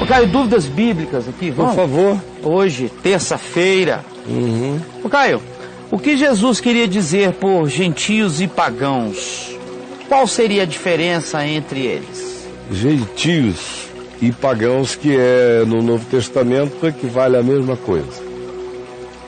Ô, Caio, dúvidas bíblicas aqui, vamos? Por favor. Hoje, terça-feira. Ô, Caio, o que Jesus queria dizer por gentios e pagãos? Qual seria a diferença entre eles? Gentios e pagãos, que no Novo Testamento equivale à mesma coisa.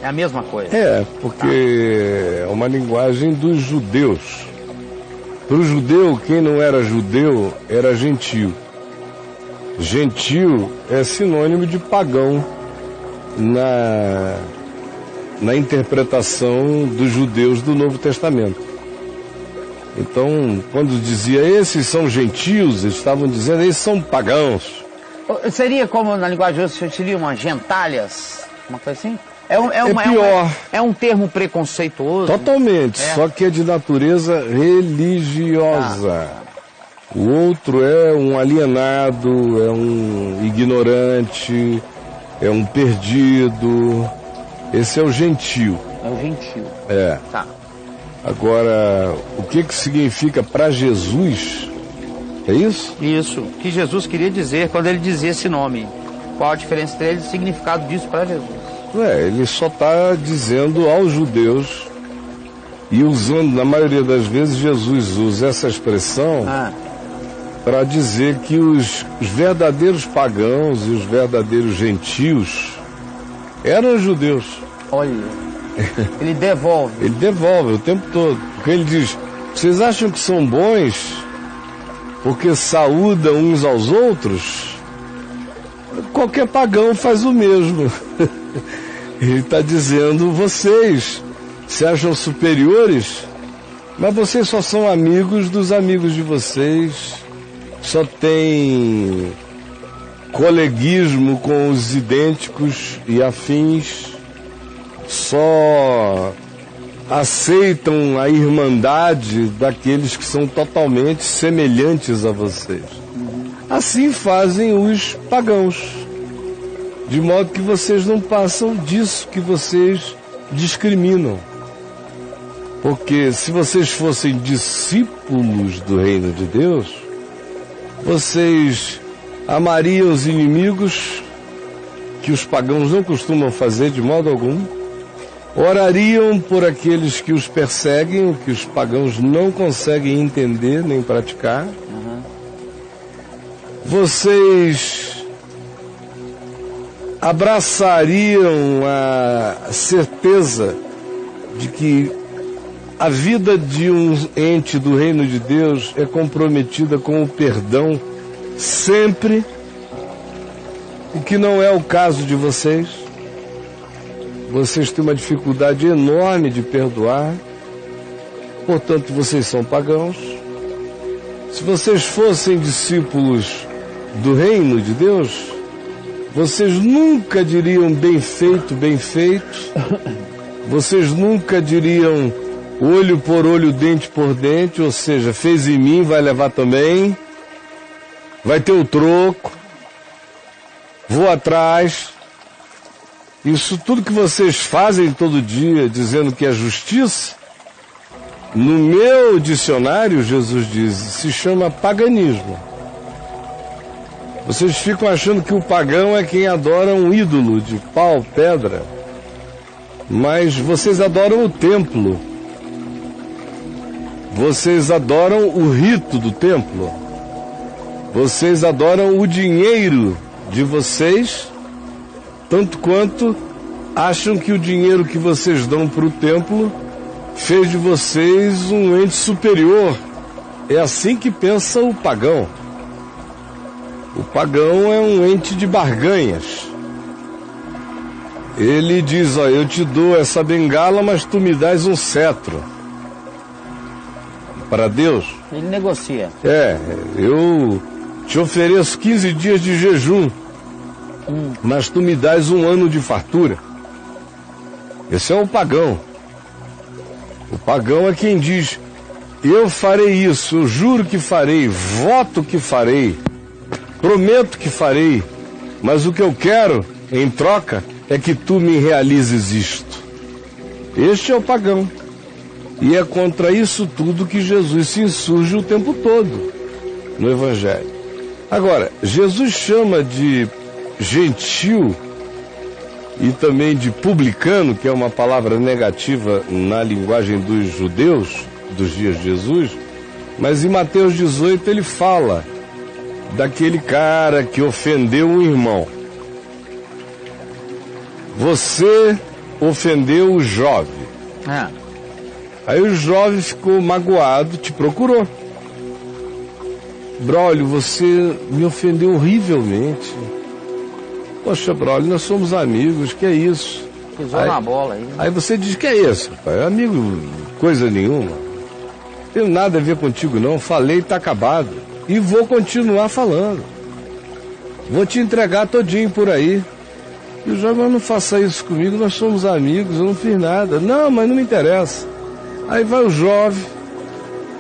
É a mesma coisa? É, porque é uma linguagem dos judeus. Para o judeu, quem não era judeu era gentio. Gentio é sinônimo de pagão na interpretação dos judeus do Novo Testamento. Então, quando dizia esses são gentios, eles estavam dizendo esses são pagãos. Seria como na linguagem hoje, seria uma gentalhas? Uma coisa assim? É pior. É um termo preconceituoso? Totalmente, só que é de natureza religiosa. O outro é um alienado, é um ignorante, é um perdido. Esse é o gentio. É o gentio. É. Tá. Agora, o que significa para Jesus? É isso? Isso. O que Jesus queria dizer quando ele dizia esse nome. Qual a diferença entre eles e o significado disso para Jesus? Ele só está dizendo aos judeus, e usando, na maioria das vezes, Jesus usa essa expressão para dizer que os verdadeiros pagãos e os verdadeiros gentios eram os judeus. Olha, ele devolve. Ele devolve o tempo todo. Porque ele diz, vocês acham que são bons porque saúdam uns aos outros? Qualquer pagão faz o mesmo. Ele está dizendo, vocês se acham superiores, mas vocês só são amigos dos amigos de vocês, só tem coleguismo com os idênticos e afins, só aceitam a irmandade daqueles que são totalmente semelhantes a vocês. Assim fazem os pagãos, de modo que vocês não passam disso que vocês discriminam. Porque se vocês fossem discípulos do reino de Deus, vocês amariam os inimigos, que os pagãos não costumam fazer de modo algum, orariam por aqueles que os perseguem, que os pagãos não conseguem entender nem praticar. Vocês abraçariam a certeza de que a vida de um ente do reino de Deus é comprometida com o perdão sempre, o que não é o caso de vocês. Vocês têm uma dificuldade enorme de perdoar, portanto vocês são pagãos. Se vocês fossem discípulos do reino de Deus, vocês nunca diriam bem feito, bem feito. Vocês nunca diriam olho por olho, dente por dente, ou seja, fez em mim, vai levar também. Vai ter o troco. Vou atrás. Isso tudo que vocês fazem todo dia, dizendo que é justiça, no meu dicionário, Jesus diz, se chama paganismo. Vocês ficam achando que o pagão é quem adora um ídolo de pau, pedra, mas vocês adoram o templo. Vocês adoram o rito do templo. Vocês adoram o dinheiro de vocês, tanto quanto acham que o dinheiro que vocês dão para o templo fez de vocês um ente superior. É assim que pensa o pagão. O pagão é um ente de barganhas. Ele diz, eu te dou essa bengala, mas tu me dás um cetro. Para Deus. Ele negocia. Eu te ofereço 15 dias de jejum, mas tu me dás um ano de fartura. Esse é o pagão. O pagão é quem diz, eu farei isso, eu juro que farei, voto que farei, prometo que farei, mas o que eu quero, em troca, é que tu me realizes isto. Este é o pagão. E é contra isso tudo que Jesus se insurge o tempo todo no Evangelho. Agora, Jesus chama de gentil e também de publicano, que é uma palavra negativa na linguagem dos judeus dos dias de Jesus, mas em Mateus 18 ele fala daquele cara que ofendeu um irmão. Você ofendeu o jovem. Aí o jovem ficou magoado, te procurou. Braulio, você me ofendeu horrivelmente. Poxa, Braulio, nós somos amigos, que é isso? Pisou na bola aí. Aí você diz, que é isso, pai? Amigo, coisa nenhuma. Não tenho nada a ver contigo não, falei, tá acabado. E vou continuar falando. Vou te entregar todinho por aí. E o jovem, não faça isso comigo, nós somos amigos, eu não fiz nada. Não, mas não me interessa. Aí vai o jovem,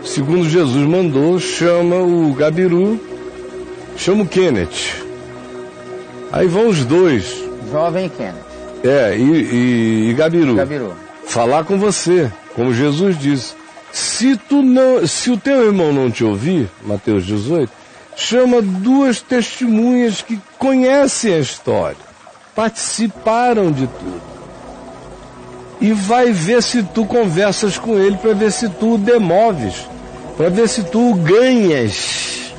segundo Jesus mandou, chama o Gabiru, chama o Kenneth. Aí vão os dois. Jovem Kenneth. E Gabiru. Falar com você, como Jesus disse. Se o teu irmão não te ouvir, Mateus 18, chama duas testemunhas que conhecem a história, participaram de tudo. E vai ver se tu conversas com ele, para ver se tu o demoves, para ver se tu o ganhas,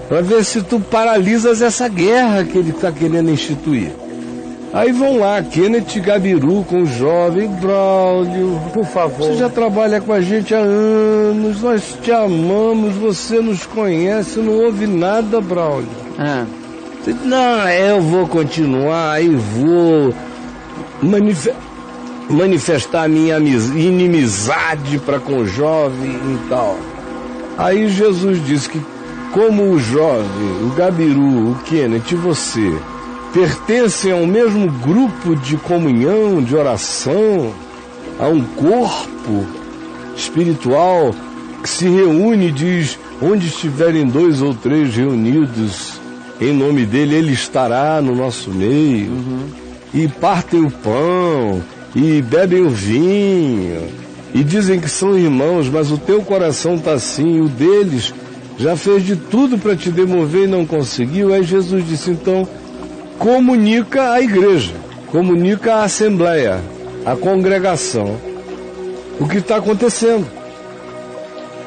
para ver se tu paralisas essa guerra que ele está querendo instituir. Aí vão lá, Kenneth e Gabiru com o jovem. Braulio, por favor, você já trabalha com a gente há anos, nós te amamos, você nos conhece, não ouve nada, Braulio. Não, eu vou continuar e vou manifestar a minha inimizade para com o jovem e tal. Aí Jesus disse que como o jovem, o Gabiru, o Kenneth e você pertencem ao mesmo grupo de comunhão, de oração, a um corpo espiritual que se reúne e diz, onde estiverem 2 ou 3 reunidos em nome dele, ele estará no nosso meio. E partem o pão, e bebem o vinho, e dizem que são irmãos, mas o teu coração está assim, o deles já fez de tudo para te demover e não conseguiu. Aí Jesus disse, então, comunica a igreja, comunica a assembleia, a congregação, o que está acontecendo,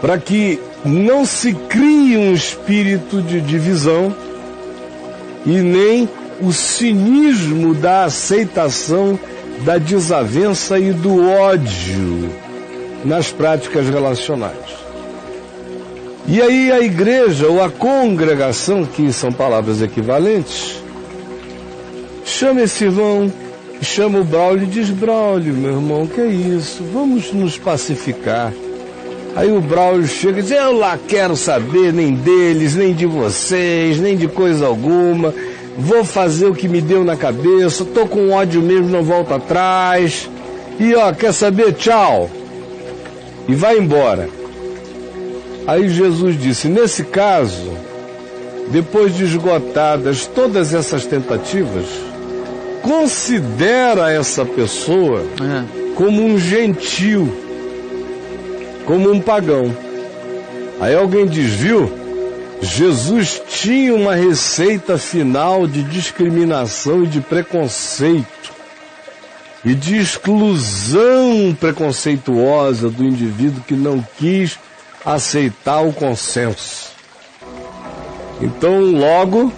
para que não se crie um espírito de divisão e nem o cinismo da aceitação da desavença e do ódio nas práticas relacionais. E aí a igreja ou a congregação, que são palavras equivalentes, chama esse irmão, chama o Braulio e diz, Braulio, meu irmão, que é isso? Vamos nos pacificar. Aí o Braulio chega e diz, eu lá quero saber nem deles, nem de vocês, nem de coisa alguma. Vou fazer o que me deu na cabeça, tô com ódio mesmo, não volto atrás. E ó, quer saber? Tchau. E vai embora. Aí Jesus disse, nesse caso, depois de esgotadas todas essas tentativas, considera essa pessoa como um gentil, como um pagão. Aí alguém diz, viu? Jesus tinha uma receita final de discriminação e de preconceito e de exclusão preconceituosa do indivíduo que não quis aceitar o consenso. Então, logo,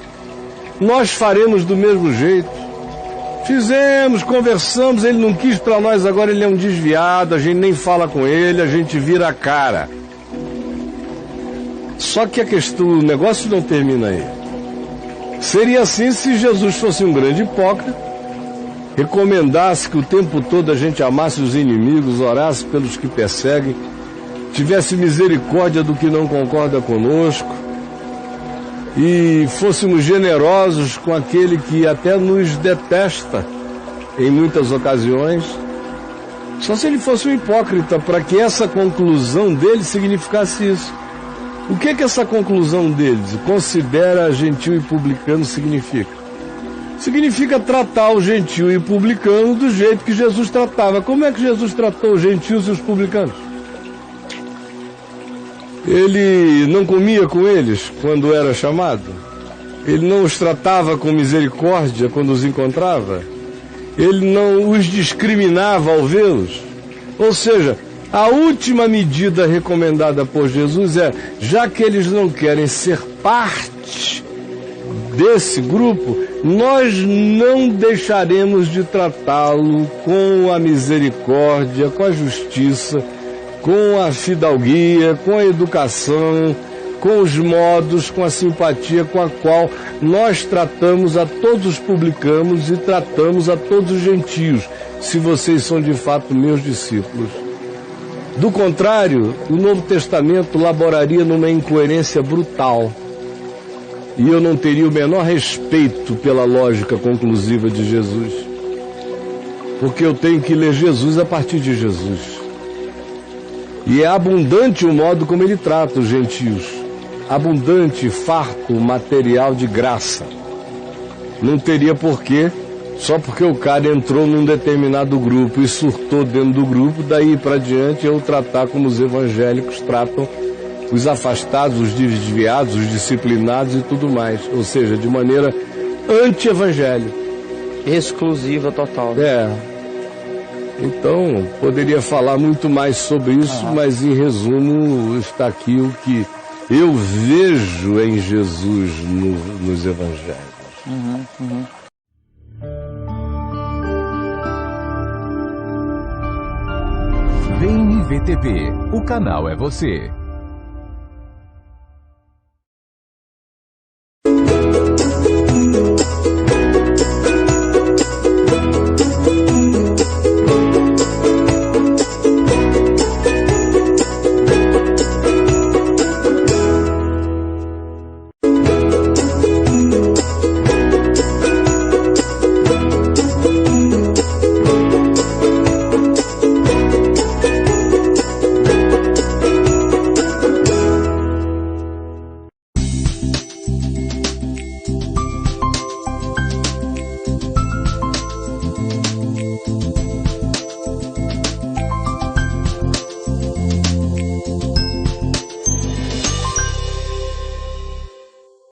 nós faremos do mesmo jeito. Fizemos, conversamos, ele não quis para nós, agora ele é um desviado, a gente nem fala com ele, a gente vira a cara. Só que o negócio não termina aí. Seria assim se Jesus fosse um grande hipócrita, recomendasse que o tempo todo a gente amasse os inimigos, orasse pelos que perseguem, tivesse misericórdia do que não concorda conosco e fôssemos generosos com aquele que até nos detesta em muitas ocasiões. Só se ele fosse um hipócrita, para que essa conclusão dele significasse isso. O que essa conclusão deles, considera gentil e publicano, significa? Significa tratar o gentil e o publicano do jeito que Jesus tratava. Como é que Jesus tratou os gentios e os publicanos? Ele não comia com eles quando era chamado? Ele não os tratava com misericórdia quando os encontrava? Ele não os discriminava ao vê-los? Ou seja, a última medida recomendada por Jesus é, já que eles não querem ser parte desse grupo, nós não deixaremos de tratá-lo com a misericórdia, com a justiça, com a fidalguia, com a educação, com os modos, com a simpatia com a qual nós tratamos a todos os publicanos e tratamos a todos os gentios, se vocês são de fato meus discípulos. Do contrário, o Novo Testamento laboraria numa incoerência brutal. E eu não teria o menor respeito pela lógica conclusiva de Jesus. Porque eu tenho que ler Jesus a partir de Jesus. E é abundante o modo como ele trata os gentios. Abundante, farto, material de graça. Não teria porquê, só porque o cara entrou num determinado grupo e surtou dentro do grupo, daí para diante eu tratar como os evangélicos tratam os afastados, os desviados, os disciplinados e tudo mais. Ou seja, de maneira anti-evangelho. Exclusiva total. Então, poderia falar muito mais sobre isso, mas em resumo está aqui o que eu vejo em Jesus nos evangelhos. VNVTV, o canal é você.